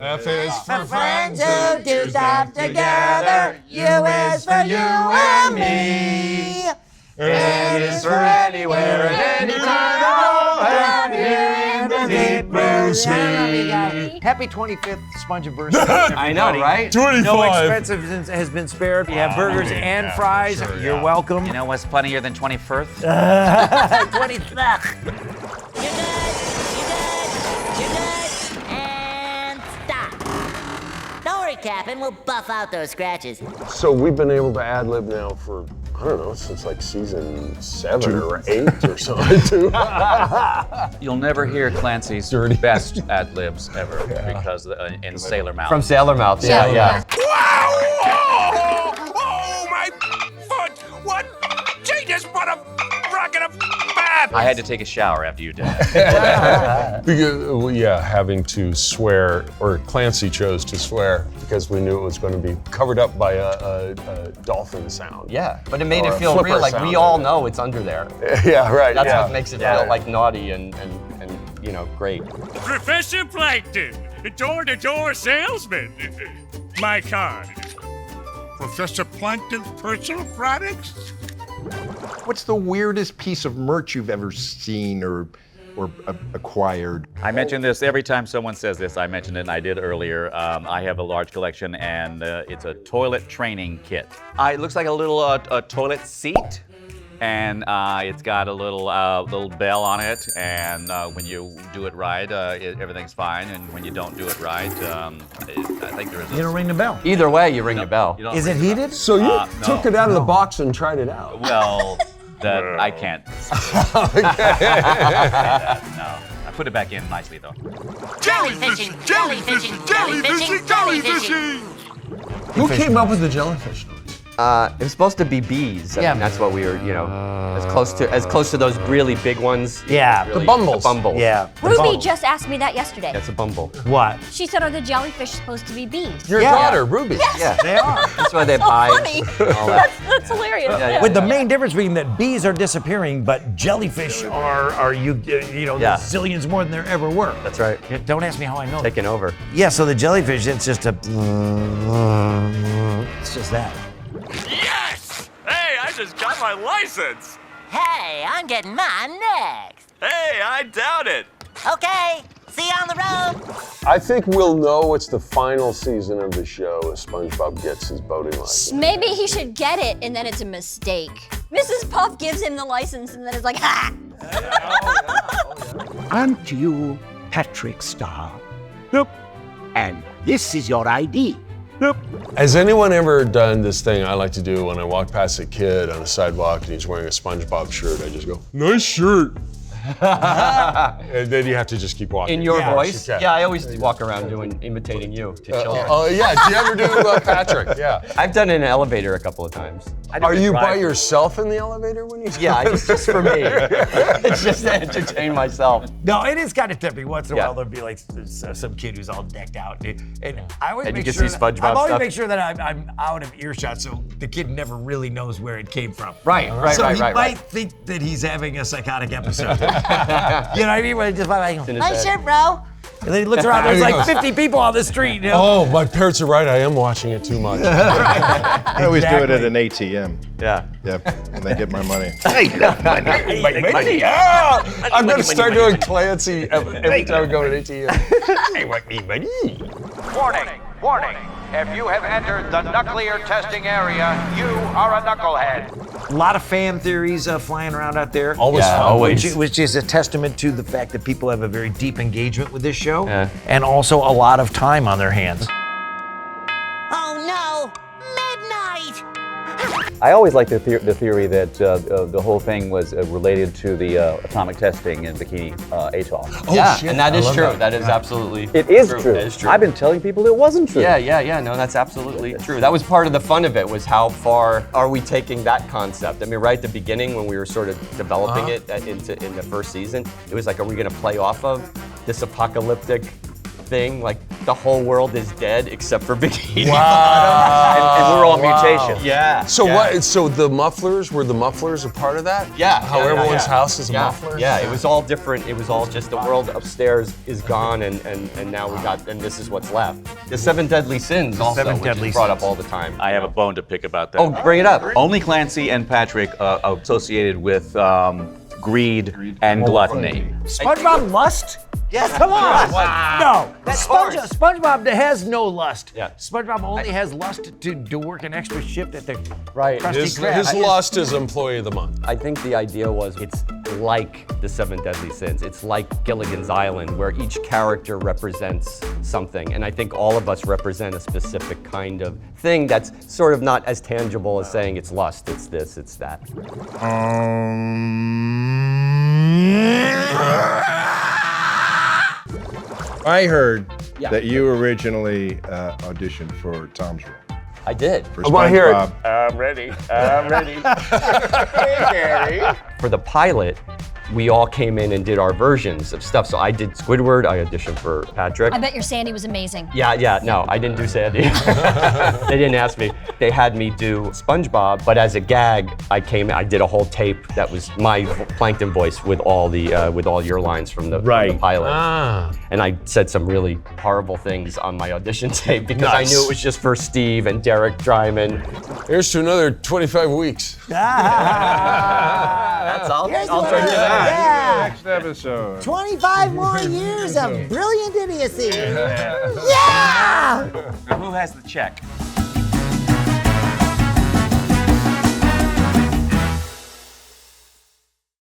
F is for friends who do stuff together. U is for you and me. N is for anywhere and anytime. Down here in the deep blue sea. Happy 25th SpongeBob. I know, right? 25. No expense has been spared. You have burgers and fries. Sure, You're welcome. You know what's funnier than 21st? 25th. You're good. And stop. Don't worry, Captain. We'll buff out those scratches. So we've been able to ad-lib now for, I don't know, since like season 7 or 8 or something too. You'll never hear Clancy's best ad-libs ever because in Sailor Mouth. From Sailor Mouth, yeah. Wow! Oh, my foot! What? She just put a rock in a bath! I had to take a shower after you did that. Because, having to swear, or Clancy chose to swear because we knew it was going to be covered up by a dolphin sound. Yeah, but it made Or it a feel flipper real, like we sound. all know it's under there. Yeah, right. That's yeah. what makes it feel like naughty and great. Professor Plankton, door-to-door salesman. My card. Professor Plankton's personal products? What's the weirdest piece of merch you've ever seen or acquired? I mention this every time someone says this. I mentioned it and I did earlier. I have a large collection and it's a toilet training kit. It looks like a little toilet seat. And it's got a little bell on it, and when you do it right, everything's fine. And when you don't do it right, I think there is. You don't ring the bell. Either way, you ring the bell. Is it heated? So you took it out of the box and tried it out? Well, that I can't. No, I put it back in nicely though. Jellyfishing! Jellyfishing! Jellyfishing! Jellyfishing! Who came up with the jellyfish noise? It was supposed to be bees. I mean, that's what we were, as close to those really big ones. Yeah. Really, The bumbles. The bumble. Yeah. Ruby just asked me that yesterday. That's a bumble. What? She said, are the jellyfish supposed to be bees? Your Yeah. daughter, Ruby. Yeah. They are. That's why they have So eyes. funny. and all that. That's hilarious. Yeah. With the main difference being that bees are disappearing, but jellyfish are Yeah. zillions more than there ever were. That's right. Yeah, don't ask me how I know. Taking over. Yeah, so the jellyfish, it's just a. It's just that. Yes! Hey, I just got my license! Hey, I'm getting mine next. Hey, I doubt it! Okay, see you on the road. I think we'll know it's the final season of the show if SpongeBob gets his boating license. Maybe he should get it and then it's a mistake. Mrs. Puff gives him the license and then it's like, ha! Aren't you Patrick Star? Nope. And this is your ID? Nope. Has anyone ever done this thing I like to do when I walk past a kid on a sidewalk and he's wearing a SpongeBob shirt? I just go, nice shirt. And then you have to just keep walking. In your voice? you can. Yeah, I always walk around imitating you to children. Oh, yeah. Do you ever do Patrick? Yeah. I've done it in an elevator a couple of times. Are you by yourself in the elevator when you do Yeah, it's just for me. It's just to entertain myself. No, it is kind of tempting. Once in a Yeah. while, there'll be like some kid who's all decked out, and I always And you make can sure see that, SpongeBob I always stuff. make sure that I'm out of earshot, so the kid never really knows where it came from. Right, right, so right, he right, might right. think that he's having a psychotic episode. You know what I mean? When it just like, In his Nice head. shirt, bro. and then he looks around. There's like 50 people on the street. You know? Oh, my parents are right. I am watching it too much. I always do it at Exactly. an ATM. Yeah. Yep, and they get my money. Money. Ah! I'm going to start doing Clancy every time I go to an ATM. I want me money. Warning! Warning! If you have entered the nuclear testing area, you are a knucklehead. A lot of fan theories flying around out there. Always Yeah, fun. always. Which is a testament to the fact that people have a very deep engagement with this show, Yeah. and also a lot of time on their hands. Oh no, midnight. I always liked the theory that the whole thing was related to the atomic testing in Bikini Atoll. Yeah, shit. and that I is love true. that. That is absolutely It is true. That is true. I've been telling people it wasn't true. Yeah, no, that's absolutely true. That was part of the fun of it, was how far are we taking that concept? I mean, right at the beginning when we were sort of developing it in the first season, it was like, are we gonna play off of this apocalyptic thing, like the whole world is dead except for Bikini Bottom, and we're all mutations. Yeah. So what? So the mufflers, were the mufflers a part of that? Yeah. How everyone's house is a Yeah. muffler? Yeah, it was all different. It was all just the world upstairs is gone, and now and this is what's left. The 7 deadly sins also, Seven which deadly is brought sins. up all the time. I have a bone to pick about that. Oh, bring it up. Only Clancy and Patrick associated with greed and gluttony. SpongeBob lust? Yes. Come on. No. course. SpongeBob has no lust. Yeah. SpongeBob only has lust to work an extra shift at the Right. Krusty His Krab. lust is employee of the month. I think the idea was it's like the 7 deadly sins. It's like Gilligan's Island, where each character represents something. And I think all of us represent a specific kind of thing that's sort of not as tangible as saying it's lust, it's this, it's that. I heard that you originally auditioned for Tom's role. I did. For I wanna hear it. SpongeBob. I'm ready. I'm ready. Hey, Gary. For the pilot, we all came in and did our versions of stuff. So I did Squidward, I auditioned for Patrick. I bet your Sandy was amazing. Yeah, no, I didn't do Sandy. They didn't ask me. They had me do SpongeBob, but as a gag, I did a whole tape that was my Plankton voice with all your lines from the pilot. And I said some really horrible things on my audition tape because I knew it was just for Steve and Derek Dryman. Here's to another 25 weeks. That's all. I'll turn to that. Yeah. Next episode. 25 more years of brilliant idiocy. Yeah! Who has the check?